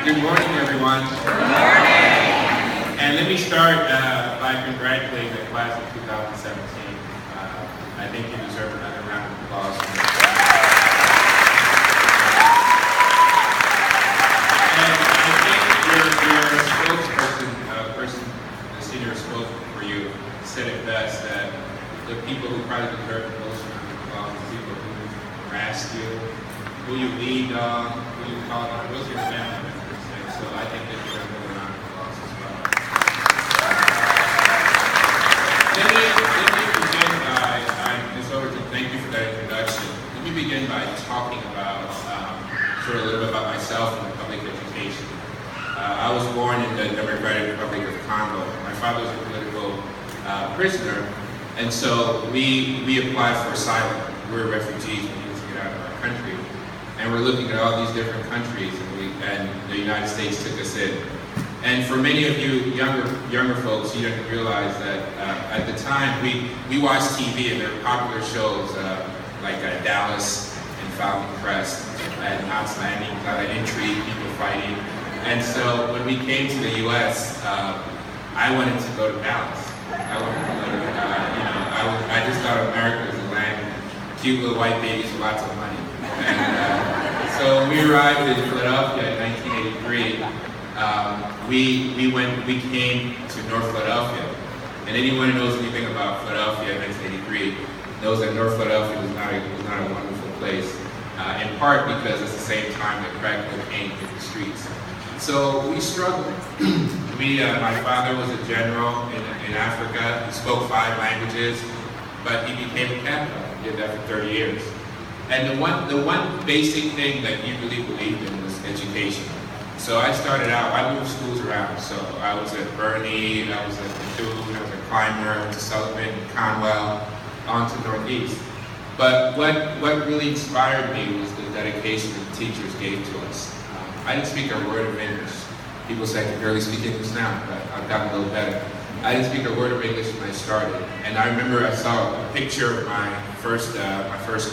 Good morning, everyone. Good morning. And let me start by congratulating the class of 2017. I think you deserve another round of applause. And I think your spokesperson, the senior spokesman for you, said it best, that the people who probably deserve the most round of applause are people who harassed you, who you leaned on, who you called on. Those are your family members. So I think that you're going to go around the applause as well. Let me begin by, Ms. Overton, thank you for that introduction. Let me begin by talking about, sort of a little bit about myself and public education. I was born in the Democratic Republic of Congo. My father was a political prisoner, and so we applied for asylum. We were refugees, we needed to get out of our country. And we're looking at all these different countries, and the United States took us in. And for many of you younger folks, you didn't realize that at the time we watched TV, and there were popular shows like Dallas and Falcon Crest and Knots Landing, a lot of intrigue, people fighting. And so when we came to the U.S., I wanted to go to Dallas. I wanted to go to, I just thought America was a land of cute little white babies with lots of money. And so we arrived in Philadelphia in 1983. We came to North Philadelphia, and anyone who knows anything about Philadelphia in 1983 knows that North Philadelphia was not a wonderful place. In part because it's the same time that crack cocaine hit the streets. So we struggled. My father was a general in Africa. He spoke 5 languages, but he became a Catholic. He did that for 30 years. And the one basic thing that he really believed in was education. So I started out, I moved schools around. So I was at Bernie, I was at Bethune, I was at Clymer, I went to Sullivan, Conwell, on to Northeast. But what really inspired me was the dedication that the teachers gave to us. I didn't speak a word of English. People say I can barely speak English now, but I've gotten a little better. I didn't speak a word of English when I started. And I remember I saw a picture of my first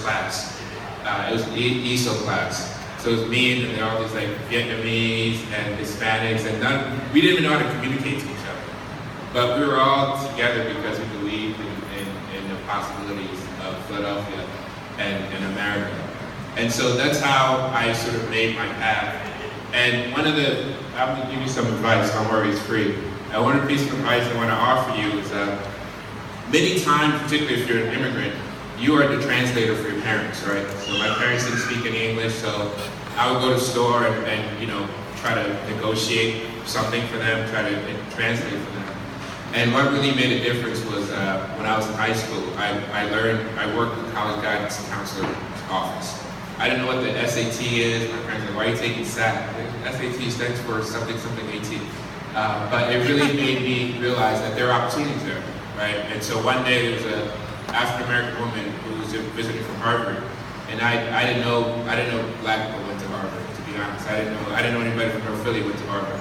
class. It was an ESO class. So it was me and all these like Vietnamese and Hispanics, and we didn't even know how to communicate to each other. But we were all together because we believed in the possibilities of Philadelphia and America. And so that's how I sort of made my path. And I'm gonna give you some advice, don't worry, it's free. One piece of advice I want to offer you is many times, particularly if you're an immigrant, you are the translator for your parents, right? So my parents didn't speak any English, so I would go to the store and try to negotiate something for them, try to translate for them. And what really made a difference was when I was in high school, I worked with the college guidance counselor's office. I didn't know what the SAT is. My parents were like, why are you taking SAT? SAT stands for something AT. But it really made me realize that there are opportunities there, right? And so one day there was an African-American woman who was visiting from Harvard, and I didn't know black people went to Harvard, to be honest. I didn't know anybody from North Philly went to Harvard.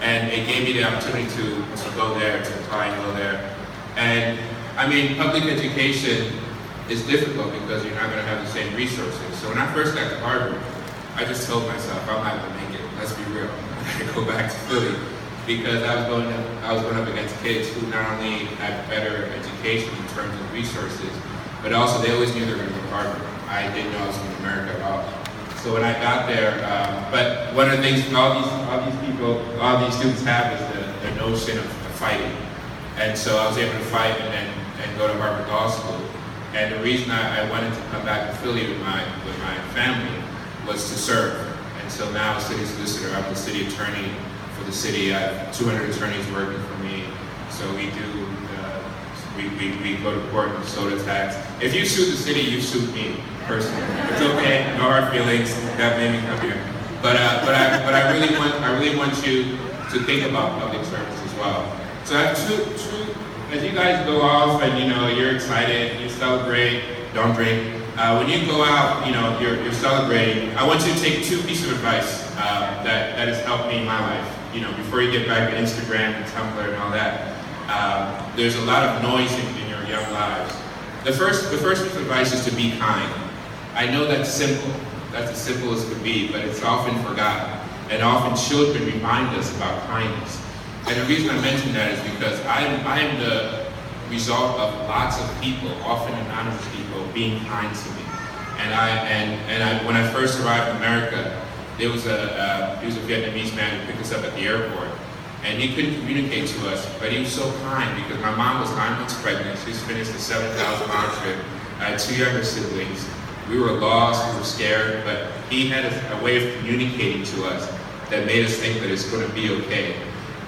And it gave me the opportunity to go there, to apply and go there. And I mean, public education is difficult because you're not going to have the same resources. So when I first got to Harvard, I just told myself, I'm not going to make it. Let's be real. I'm going to go back to Philly because I was going up against kids who not only had better education in terms of resources, but also they always knew they were going to go to Harvard. I didn't know I was from America at all. So when I got there, but one of the things all these students have is the notion of fighting. And so I was able to fight and go to Harvard Law School. And the reason I wanted to come back to Philly with my family was to serve. And so now as city solicitor, I'm the city attorney for the city. I have 200 attorneys working for me. So we go to court with soda tax. If you sue the city, you sue me personally. It's okay, no hard feelings. That made me come here. But I really want you to think about public service as well. So I have two. As you guys go off and you're excited, you celebrate, don't drink. When you go out, you're celebrating. I want you to take 2 pieces of advice that has helped me in my life. Before you get back to Instagram and Tumblr and all that, there's a lot of noise in your young lives. The first piece of advice is to be kind. I know that's simple. That's as simple as it could be, but it's often forgotten. And often children remind us about kindness. And the reason I mention that is because I am the result of lots of people, often anonymous people, being kind to me. And when I first arrived in America, there was he was a Vietnamese man who picked us up at the airport. And he couldn't communicate to us, but he was so kind because my mom was 9 months pregnant. She just finished a 7,000-mile trip. I had 2 younger siblings. We were lost, we were scared, but he had a way of communicating to us that made us think that it's going to be okay.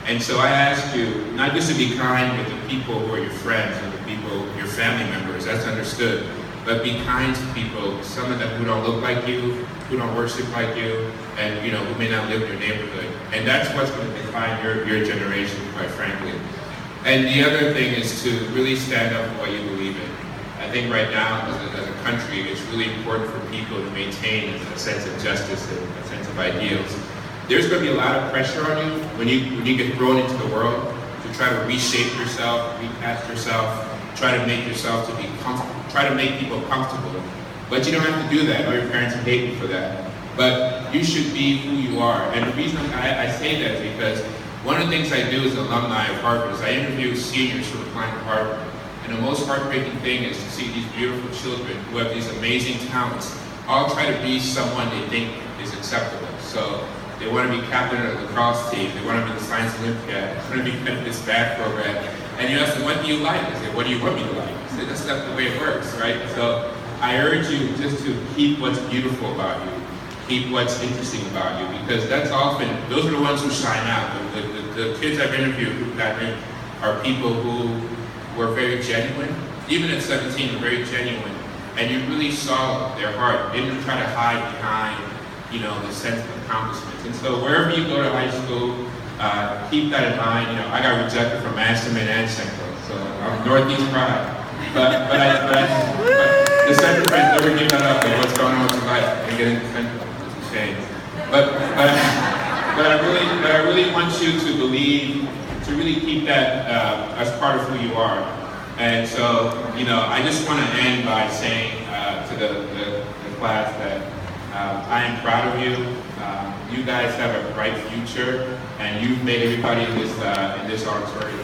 And so I ask you, not just to be kind with the people who are your friends and the people, your family members, that's understood, but be kind to people, some of them who don't look like you, who don't worship like you, and who may not live in your neighborhood. And that's what's going to define your generation, quite frankly. And the other thing is to really stand up for what you believe in. I think right now, as a country, it's really important for people to maintain a sense of justice and a sense of ideals. There's going to be a lot of pressure on you when you get thrown into the world to try to reshape yourself, recast yourself, try to make yourself to be comfortable, try to make people comfortable. But you don't have to do that. All your parents will hate you for that. But you should be who you are. And the reason I say that is because one of the things I do as an alumni of Harvard is I interview seniors who are applying to Harvard. And the most heartbreaking thing is to see these beautiful children who have these amazing talents all try to be someone they think is acceptable. So they want to be captain of the lacrosse team, they want to be the science Olympiad, they want to be head of this math program. And you ask them, what do you like? I say, what do you want me to like? I say, that's not the way it works, right? So I urge you just to keep what's beautiful about you, keep what's interesting about you, because that's often, those are the ones who shine out. The kids I've interviewed who got in are people who were very genuine, even at 17, very genuine, and you really saw their heart. They didn't try to hide behind, the sense of accomplishments. And so wherever you go to high school, keep that in mind. I got rejected from Masterman and Central, so I'm Northeast pride. But the Central friends never give that up. Like, what's going on with your life? And getting to Central, it's a shame. But I really want you to believe, to really keep that as part of who you are. And so, I just want to end by saying to the class that I am proud of you. You guys have a bright future, and you've made everybody in this auditorium